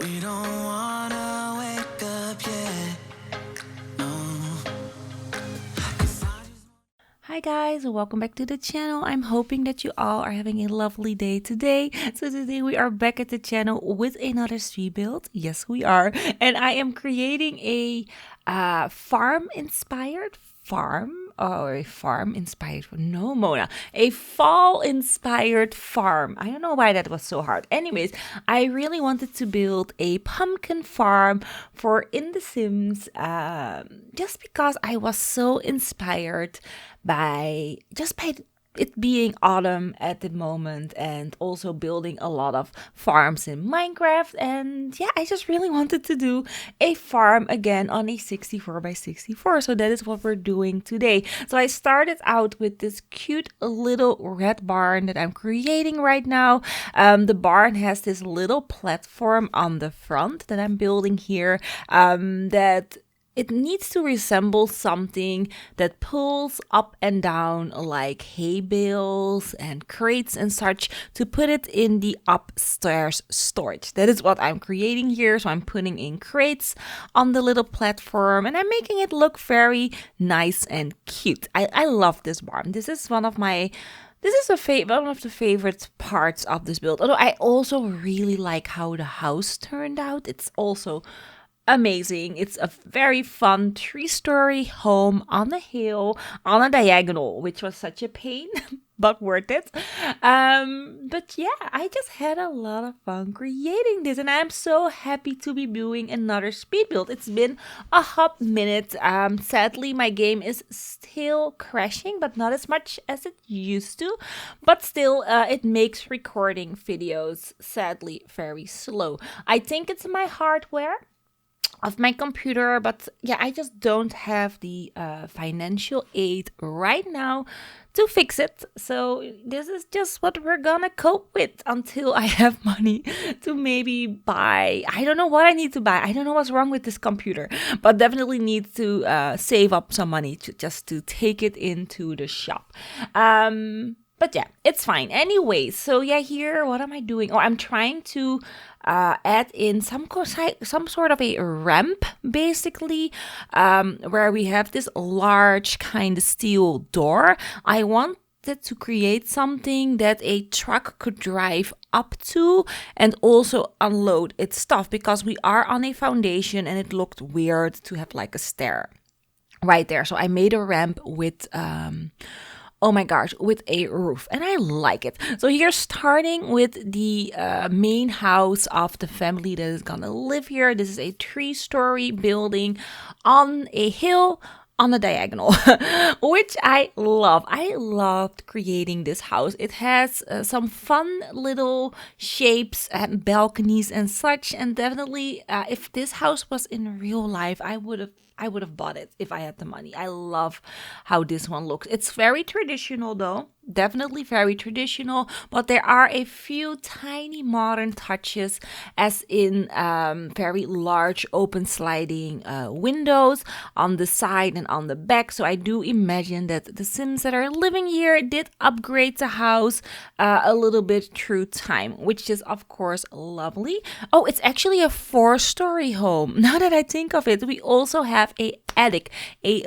We don't wanna wake up yet. Hi guys, welcome back to the channel. I'm hoping that you all are having a lovely day today. So today we are back at the channel with another street build. Yes, we are. And I am creating a farm inspired farm. Or a farm inspired, no Mona, a fall inspired farm. I don't know why that was so hard. Anyways, I really wanted to build a pumpkin farm for in The Sims, just because I was so inspired by it being autumn at the moment, and also building a lot of farms in Minecraft. And yeah, I just really wanted to do a farm again on a 64 by 64. So that is what we're doing today. So I started out with this cute little red barn that I'm creating right now. The barn has this little platform on the front that I'm building here, that it needs to resemble something that pulls up and down like hay bales and crates and such to put it in the upstairs storage. That is what I'm creating here. So I'm putting in crates on the little platform and I'm making it look very nice and cute. I love this barn. This is one of the favorite parts of this build. Although I also really like how the house turned out. It's also amazing. It's a very fun 3-story home on a hill on a diagonal, which was such a pain, but worth it. But yeah, I just had a lot of fun creating this, and I'm so happy to be doing another speed build. It's been a hot minute. Sadly, my game is still crashing, but not as much as it used to. But still, it makes recording videos sadly very slow. I think it's my hardware of my computer, but yeah, I just don't have the financial aid right now to fix it. So this is just what we're gonna cope with until I have money to maybe buy. I don't know what I need to buy. I don't know what's wrong with this computer, but definitely need to save up some money to take it into the shop. But yeah, it's fine. Anyway, so yeah, here, what am I doing? Oh, I'm trying to add in some sort of a ramp, basically, where we have this large kind of steel door. I wanted to create something that a truck could drive up to and also unload its stuff, because we are on a foundation and it looked weird to have like a stair right there. So I made a ramp with oh my gosh, with a roof, and I like it. So here, starting with the main house of the family that is gonna live here. This is a 3-story building on a hill on a diagonal, which I love. I loved creating this house. It has some fun little shapes and balconies and such, and definitely if this house was in real life, I would have bought it if I had the money. I love how this one looks. It's very traditional though. Definitely very traditional, but there are a few tiny modern touches, as in very large open sliding windows on the side and on the back. So I do imagine that the Sims that are living here did upgrade the house a little bit through time, which is of course lovely. Oh, it's actually a 4-story home. Now that I think of it, we also have a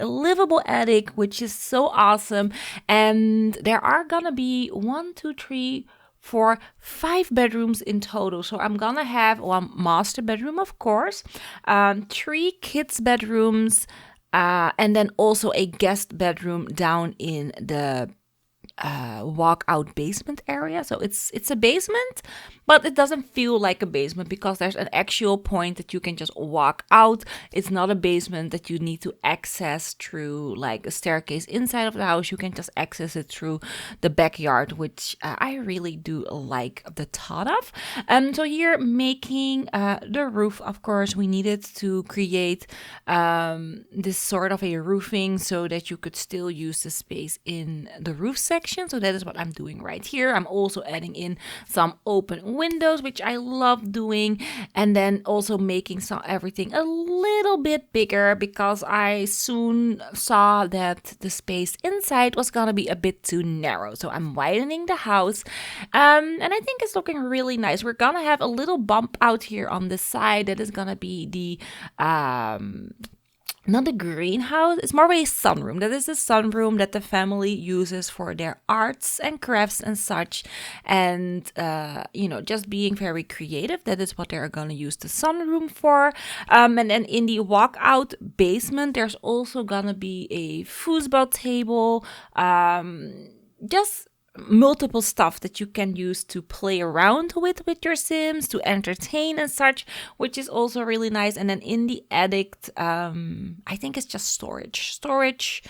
livable attic, which is so awesome. And there are gonna be 1, 2, 3, 4, 5 bedrooms in total. So I'm gonna have one master bedroom, of course, 3 kids bedrooms, and then also a guest bedroom down in the walk-out basement area. So it's a basement, but it doesn't feel like a basement because there's an actual point that you can just walk out. It's not a basement that you need to access through like a staircase inside of the house. You can just access it through the backyard, which I really do like the thought of. So here, making the roof, of course, we needed to create this sort of a roofing so that you could still use the space in the roof section. section. So that is what I'm doing right here. I'm also adding in some open windows, which I love doing, and then also making everything a little bit bigger because I soon saw that the space inside was gonna be a bit too narrow. So I'm widening the house, and I think it's looking really nice. We're gonna have a little bump out here on the side that is gonna be the not a greenhouse, it's more of a sunroom. That is a sunroom that the family uses for their arts and crafts and such. And, just being very creative, that is what they're going to use the sunroom for. And then in the walkout basement, there's also going to be a foosball table, just multiple stuff that you can use to play around with your Sims, to entertain and such, which is also really nice. And then in the attic, I think it's just storage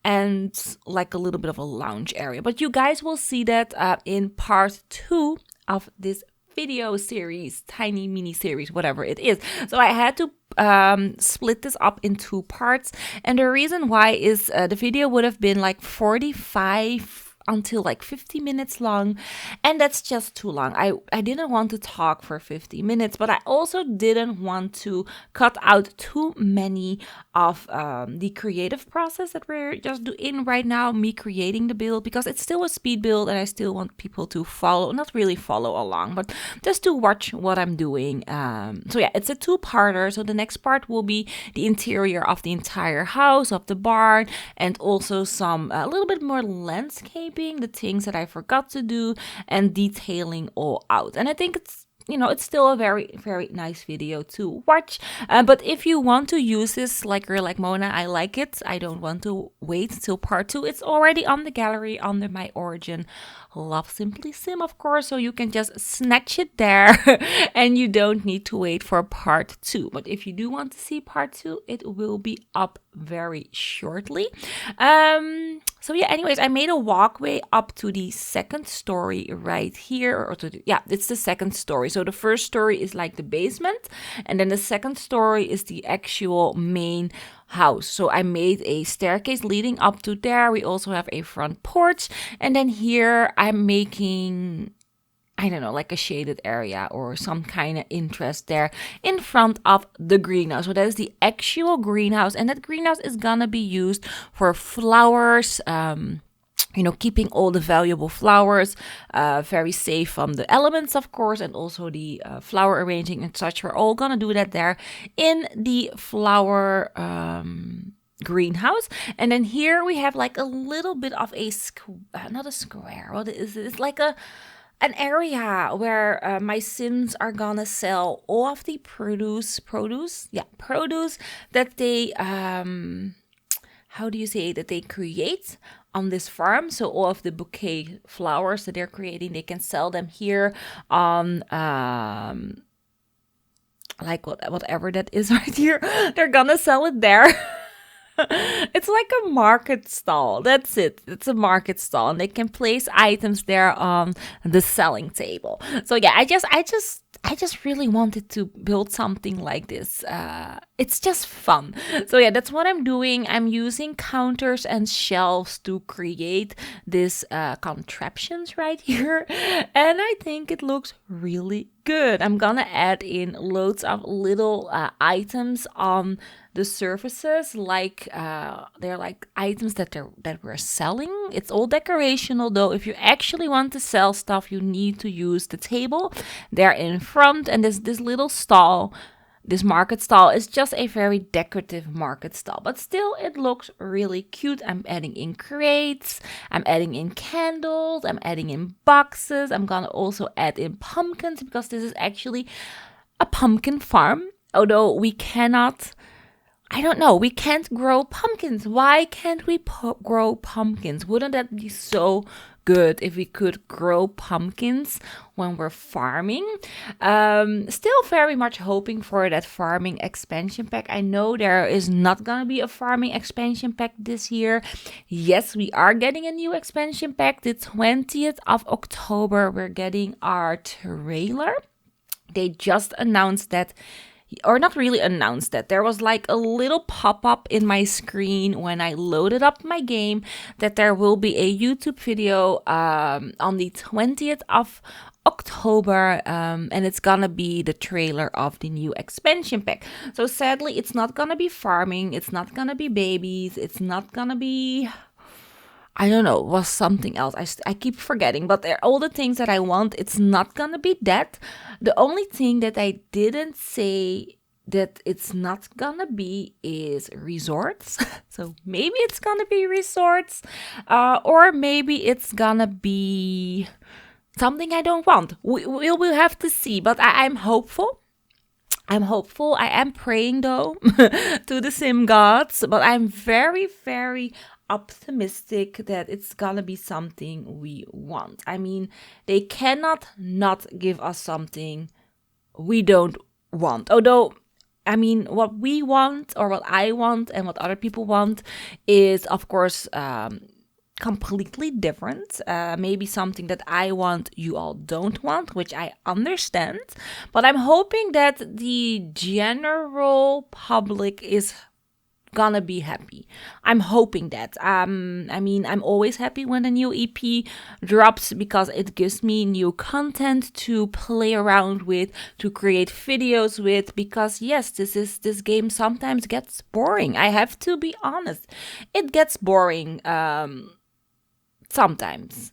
and like a little bit of a lounge area. But you guys will see that in part 2 of this video series, tiny mini series, whatever it is. So I had to split this up in 2 parts, and the reason why is the video would have been like 45 until like 50 minutes long, and that's just too long. I didn't want to talk for 50 minutes, but I also didn't want to cut out too many of the creative process that we're just doing right now, me creating the build, because it's still a speed build and I still want people to not really follow along, but just to watch what I'm doing. So yeah, it's a 2-parter. So the next part will be the interior of the entire house, of the barn, and also a little bit more landscape, the things that I forgot to do, and detailing all out. And I think it's still a very, very nice video to watch. But if you want to use this like you're like, Mona, I like it, I don't want to wait till part 2. It's already on the gallery under my origin Love Simply Sim, of course, so you can just snatch it there and you don't need to wait for part 2. But if you do want to see part 2, it will be up very shortly. So yeah, anyways, I made a walkway up to the 2nd story right here, it's the 2nd story. So the 1st story is like the basement, and then the 2nd story is the actual main house. So I made a staircase leading up to there. We also have a front porch, and then here I'm making, I don't know, like a shaded area or some kind of interest there in front of the greenhouse. So that is the actual greenhouse, and that greenhouse is gonna be used for flowers, keeping all the valuable flowers very safe from the elements, of course, and also the flower arranging and such. We're all gonna do that there in the flower greenhouse. And then here we have like a little bit of not a square, what is it? It's like an area where my Sims are gonna sell all of the produce that they that they create on this farm. So all of the bouquet flowers that they're creating, they can sell them here on whatever that is right here. They're gonna sell it there. It's like a market stall. That's it. It's a market stall, and they can place items there on the selling table. So yeah, I just really wanted to build something like this. It's just fun. So yeah, that's what I'm doing. I'm using counters and shelves to create this contraptions right here, and I think it looks really good. I'm gonna add in loads of little items on the surfaces, like they're like items that we're selling. It's all decorational though. If you actually want to sell stuff, you need to use the table there in front, and this little stall, this market stall, is just a very decorative market stall, but still it looks really cute. I'm adding in crates, I'm adding in candles, I'm adding in boxes. I'm gonna also add in pumpkins because this is actually a pumpkin farm, although we can't grow pumpkins. Why can't we grow pumpkins? Wouldn't that be so good if we could grow pumpkins when we're farming? Still very much hoping for that farming expansion pack. I know there is not gonna be a farming expansion pack this year. Yes, we are getting a new expansion pack. The 20th of October, we're getting our trailer. They just announced that or not really announced that. There was like a little pop-up in my screen when I loaded up my game that there will be a YouTube video on the 20th of October, and it's gonna be the trailer of the new expansion pack. So sadly, it's not gonna be farming, it's not gonna be babies, it's not gonna be, I don't know, was something else. I keep forgetting, but they're all the things that I want. It's not gonna be that. The only thing that I didn't say that it's not gonna be is resorts. So maybe it's gonna be resorts, or maybe it's gonna be something I don't want. We will have to see, but I'm hopeful. I'm hopeful. I am praying though to the sim gods, but I'm very, very optimistic that it's gonna be something we want. I mean, they cannot not give us something we don't want. Although, I mean, what we want or what I want and what other people want is, of course, completely different. Maybe something that I want you all don't want, which I understand. But I'm hoping that the general public is gonna be happy. I'm hoping that. I mean, I'm always happy when a new EP drops because it gives me new content to play around with, to create videos with, because yes, this game sometimes gets boring. I have to be honest. It gets boring. Sometimes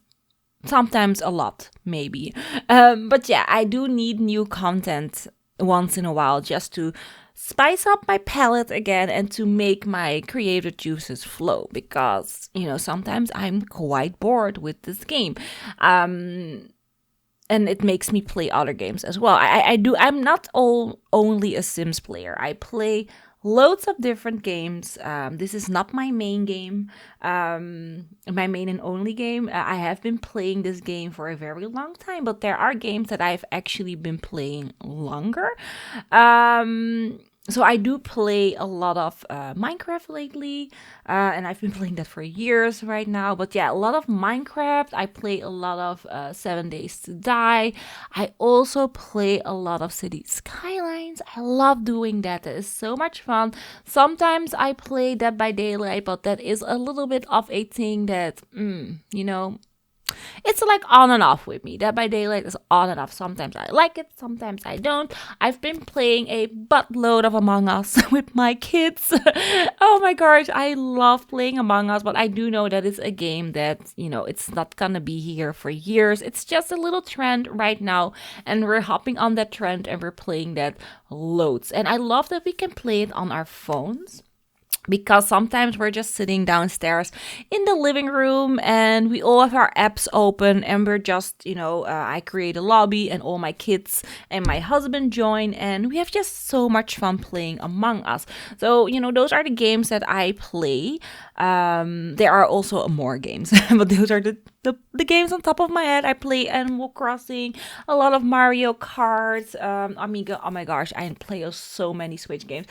a lot, maybe. But yeah, I do need new content once in a while just to spice up my palette again and to make my creative juices flow, because, you know, sometimes I'm quite bored with this game. And it makes me play other games as well. I'm not only a Sims player. I play loads of different games. This is not my main game, my main and only game. I have been playing this game for a very long time, but there are games that I've actually been playing longer. So I do play a lot of Minecraft lately, and I've been playing that for years right now. But yeah, a lot of Minecraft. I play a lot of 7 Days to Die. I also play a lot of City Skylines. I love doing that. That is so much fun. Sometimes I play Dead by Daylight, but that is a little bit of a thing that, you know, it's like on and off with me. Dead by Daylight is on and off. Sometimes I like it, sometimes I don't. I've been playing a buttload of Among Us with my kids. Oh my gosh, I love playing Among Us, but I do know that it's a game that, you know, it's not gonna be here for years. It's just a little trend right now, and we're hopping on that trend and we're playing that loads. And I love that we can play it on our phones, because sometimes we're just sitting downstairs in the living room and we all have our apps open and we're just, you know, I create a lobby and all my kids and my husband join and we have just so much fun playing Among Us. So, you know, those are the games that I play. There are also more games, but those are the games on top of my head. I play Animal Crossing, a lot of Mario Kart, Amiga. Oh my gosh, I play so many Switch games.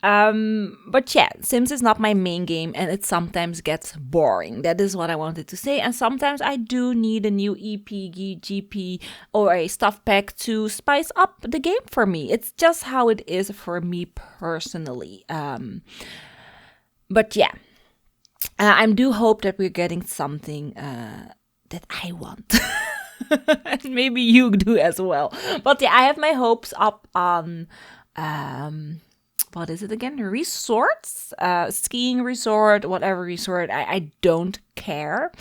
But yeah, Sims is not my main game and it sometimes gets boring. That is what I wanted to say. And sometimes I do need a new EP, GP, or a stuff pack to spice up the game for me. It's just how it is for me personally. But yeah. I do hope that we're getting something that I want. And maybe you do as well. But yeah, I have my hopes up on, what is it again? Resorts? Skiing resort, whatever resort. I don't care.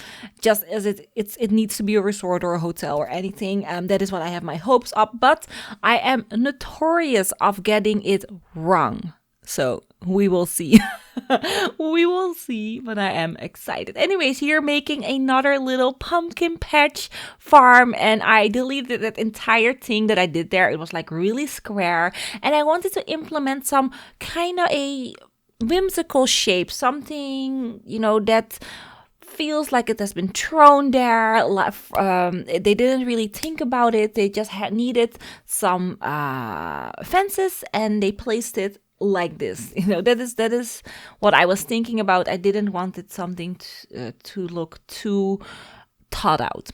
Just as it needs to be a resort or a hotel or anything. That is what I have my hopes up. But I am notorious of getting it wrong. So we will see. We will see, but I am excited. Anyways, here making another little pumpkin patch farm, and I deleted that entire thing that I did there. It was like really square, and I wanted to implement some kind of a whimsical shape, something, you know, that feels like it has been thrown there. They didn't really think about it. They just needed some fences, and they placed it like this. You know, that is what I was thinking about. I didn't want it something to look too thought out.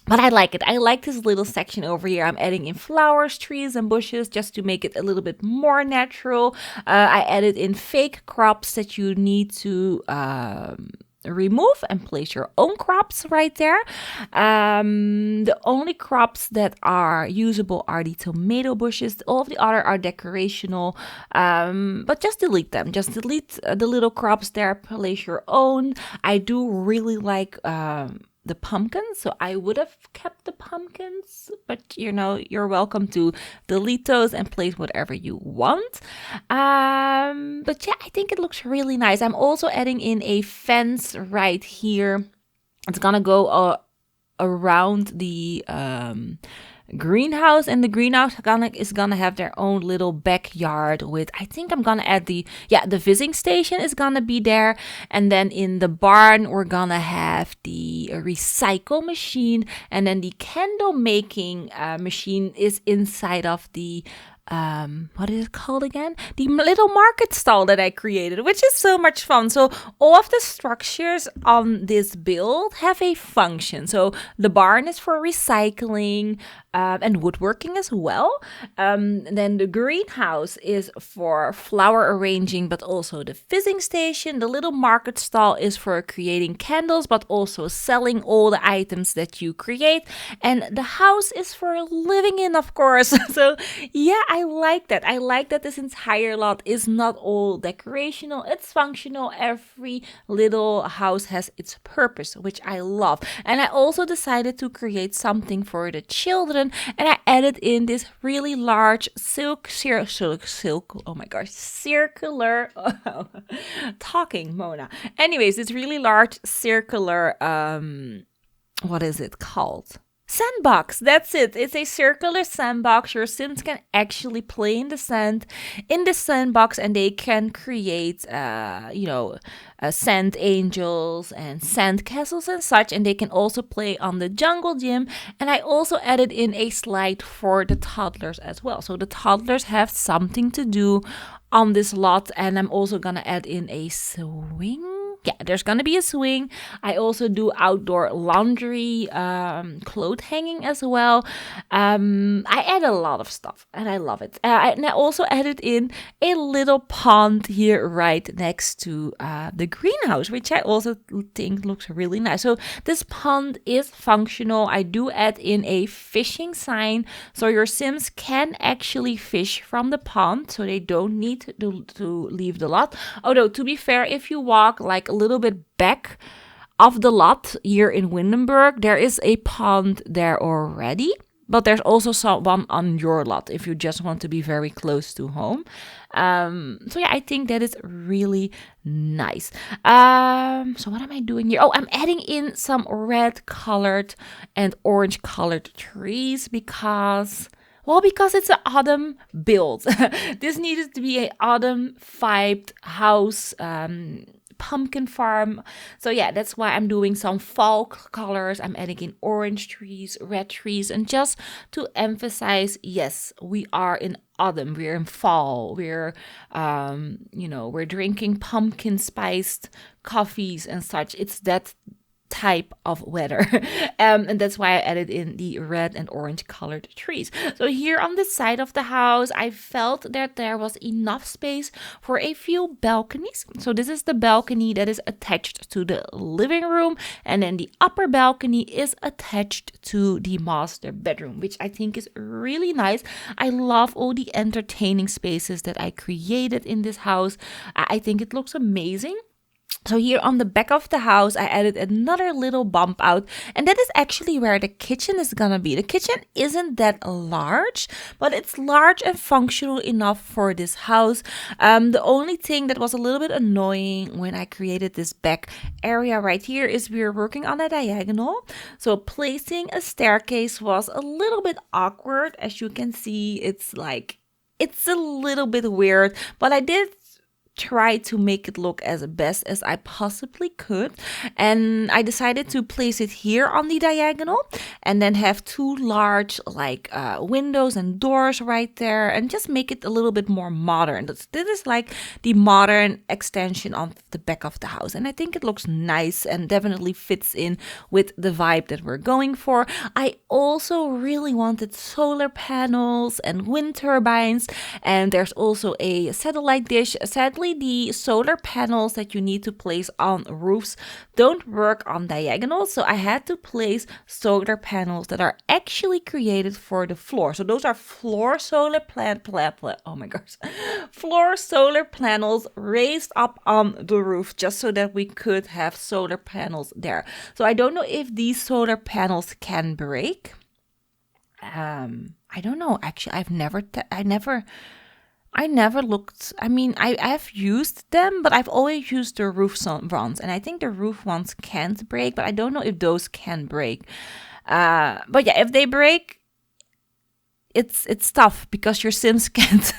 But I like it. I like this little section over here. I'm adding in flowers, trees, and bushes just to make it a little bit more natural. I added in fake crops that you need to remove and place your own crops right there. The only crops that are usable are the tomato bushes. All of the other are decorational, but just delete them. Just delete the little crops there, place your own. I do really like the pumpkins, so I would have kept the pumpkins, but you're welcome to delete those and place whatever you want. But yeah, I think it looks really nice. I'm also adding in a fence right here. It's gonna go around the greenhouse, and the greenhouse is gonna have their own little backyard with, I think I'm gonna add the fishing station is gonna be there, and then in the barn we're gonna have the recycle machine, and then the candle making machine is inside of the what is it called again? The little market stall that I created, which is so much fun. So all of the structures on this build have a function. So the barn is for recycling and woodworking as well. Then the greenhouse is for flower arranging, but also the fizzing station. The little market stall is for creating candles, but also selling all the items that you create. And the house is for living in, of course. So yeah, I like that. I like that this entire lot is not all decorational. It's functional. Every little house has its purpose, which I love. And I also decided to create something for the children, and I added in this really large circular talking, Mona. Anyways, this really large circular what is it called? Sandbox. That's it. It's a circular sandbox. Your Sims can actually play in the sand in the sandbox, and they can create sand angels and sand castles and such, and they can also play on the jungle gym. And I also added in a slide for the toddlers as well, so the toddlers have something to do on this lot. And I'm also gonna add in a swing. Yeah, there's gonna be a swing. I also do outdoor laundry, clothes hanging as well. I add a lot of stuff, and I love it. And I also added in a little pond here right next to the greenhouse, which I also think looks really nice. So this pond is functional. I do add in a fishing sign, so your Sims can actually fish from the pond, so they don't need to leave the lot. Although, to be fair, if you walk like a little bit back of the lot here in Windenburg, there is a pond there already, but there's also one on your lot if you just want to be very close to home. So yeah, I think that is really nice. So what am I doing here? Oh, I'm adding in some red colored and orange colored trees because it's an autumn build. This needed to be an autumn vibed house, pumpkin farm. So yeah, that's why I'm doing some fall colors. I'm adding in orange trees, red trees, and just to emphasize, yes, we are in autumn, we're in fall, we're we're drinking pumpkin spiced coffees and such. It's that type of weather. And that's why I added in the red and orange colored trees. So here on the side of the house, I felt that there was enough space for a few balconies. So this is the balcony that is attached to the living room, and then the upper balcony is attached to the master bedroom, which I think is really nice. I love all the entertaining spaces that I created in this house. I think it looks amazing. So here on the back of the house, I added another little bump out, and that is actually where the kitchen is gonna be. The kitchen isn't that large, but it's large and functional enough for this house. The only thing that was a little bit annoying when I created this back area right here is we were working on a diagonal. So placing a staircase was a little bit awkward. As you can see, it's a little bit weird, but I did tried to make it look as best as I possibly could, and I decided to place it here on the diagonal and then have two large like windows and doors right there, and just make it a little bit more modern. This is like the modern extension of the back of the house, and I think it looks nice and definitely fits in with the vibe that we're going for. I also really wanted solar panels and wind turbines, and there's also a satellite dish. Sadly, the solar panels that you need to place on roofs don't work on diagonals, so I had to place solar panels that are actually created for the floor. So those are floor solar oh my gosh, floor solar panels raised up on the roof, just so that we could have solar panels there. So I don't know if these solar panels can break. I don't know. Actually, I never looked. I mean, I've used them, but I've always used the roof ones, and I think the roof ones can't break, but I don't know if those can break. But yeah, if they break, it's tough because your Sims can't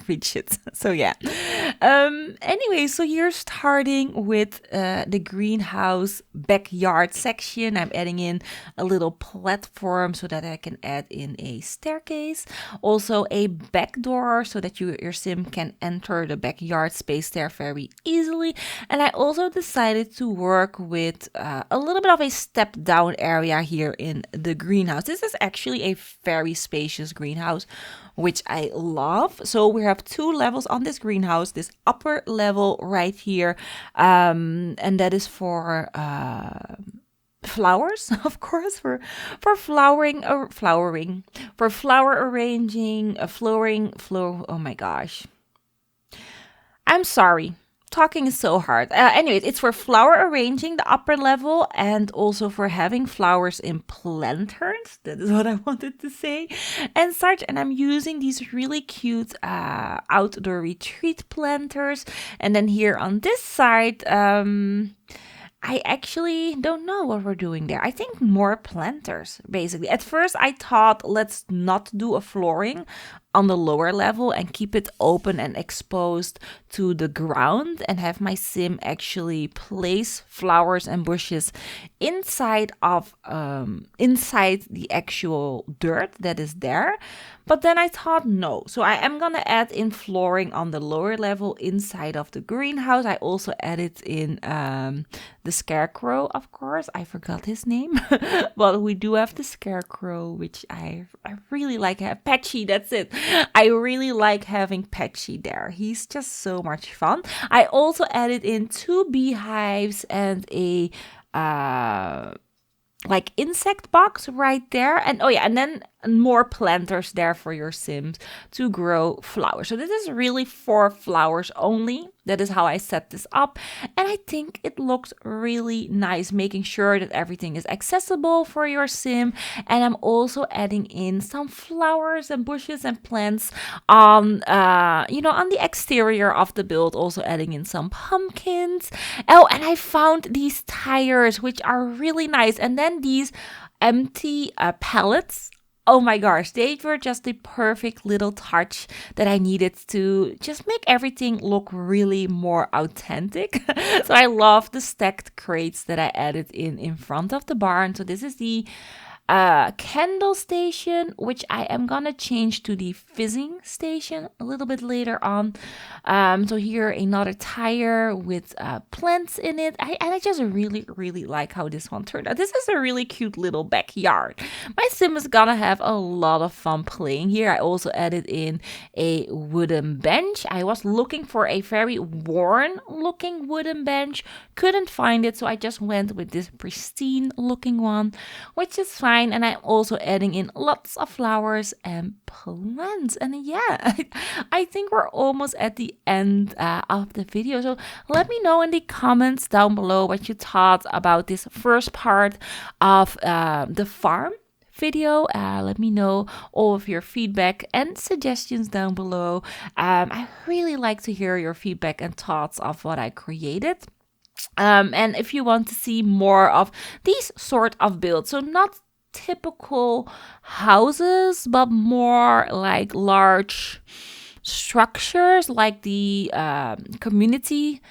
reach it. So yeah. Anyway, so you're starting with the greenhouse backyard section. I'm adding in a little platform so that I can add in a staircase. Also a back door so that your Sim can enter the backyard space there very easily. And I also decided to work with a little bit of a step down area here in the greenhouse. This is actually a very spacious greenhouse, which I love. So we have two levels on this greenhouse. This upper level right here, and that is for flowers, of course, for flowering or for flower arranging, oh my gosh, I'm sorry, talking is so hard. Anyway, it's for flower arranging, the upper level, and also for having flowers in planters. That is what I wanted to say. And such. And I'm using these really cute outdoor retreat planters. And then here on this side, I actually don't know what we're doing there. I think more planters, basically. At first, I thought, let's not do a flooring on the lower level and keep it open and exposed to the ground, and have my Sim actually place flowers and bushes inside the actual dirt that is there. But then I thought no. So I am gonna add in flooring on the lower level inside of the greenhouse. I also added in the scarecrow, of course. I forgot his name. But we do have the scarecrow, which I really like. Patchy, that's it. I really like having Patchy there. He's just so much fun. I also added in 2 beehives and a like insect box right there. And oh yeah, and then more planters there for your Sims to grow flowers. So this is really for flowers only. That is how I set this up. And I think it looks really nice, making sure that everything is accessible for your Sim. And I'm also adding in some flowers and bushes and plants on, on the exterior of the build, also adding in some pumpkins. Oh, and I found these tires, which are really nice. And then these empty pallets. Oh my gosh, they were just the perfect little touch that I needed to just make everything look really more authentic. So I love the stacked crates that I added in front of the barn. So this is the candle station, which I am gonna change to the fizzing station a little bit later on. So here another tire with plants in it. I just really like how this one turned out. This is a really cute little backyard. My Sim is gonna have a lot of fun playing here. I also added in a wooden bench. I was looking for a very worn looking wooden bench, couldn't find it, so I just went with this pristine looking one, which is fine. And I'm also adding in lots of flowers and plants. And yeah, I think we're almost at the end of the video. So let me know in the comments down below what you thought about this first part of the farm video. Let me know all of your feedback and suggestions down below. I really like to hear your feedback and thoughts of what I created. And if you want to see more of these sort of builds, so not typical houses, but more like large structures like the community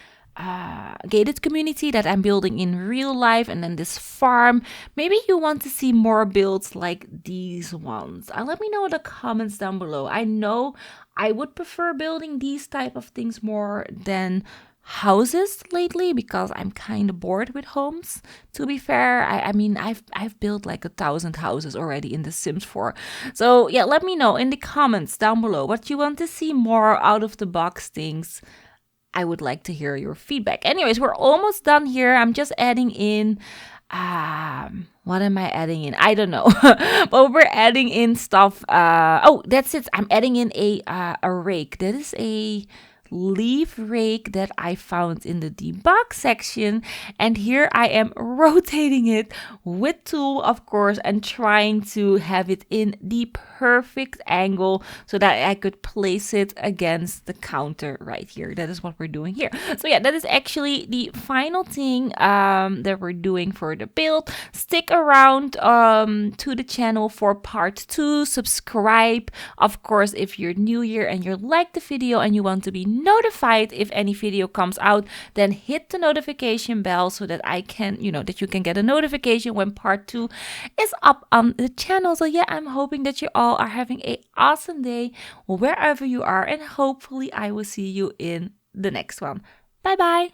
gated community that I'm building in real life, and then this farm. Maybe you want to see more builds like these ones. Let me know in the comments down below. I know I would prefer building these type of things more than houses lately because I'm kind of bored with homes. To be fair, I mean I've built like 1,000 houses already in The Sims 4. So yeah, let me know in the comments down below what you want to see more out of the box things. I would like to hear your feedback. Anyways, we're almost done here. I'm just adding in what am I adding in? I don't know. But we're adding in stuff. Oh, that's it. I'm adding in a rake. That is a leaf rake that I found in the debug section, and here I am rotating it with tool, of course, and trying to have it in the perfect angle so that I could place it against the counter right here. That is what we're doing here. So yeah, that is actually the final thing that we're doing for the build. Stick around to the channel for part 2. Subscribe, of course, if you're new here and you like the video and you want to be notified if any video comes out, then hit the notification bell so that I can, that you can get a notification when part 2 is up on the channel. So yeah, I'm hoping that you all are having an awesome day wherever you are, and hopefully I will see you in the next one. Bye bye.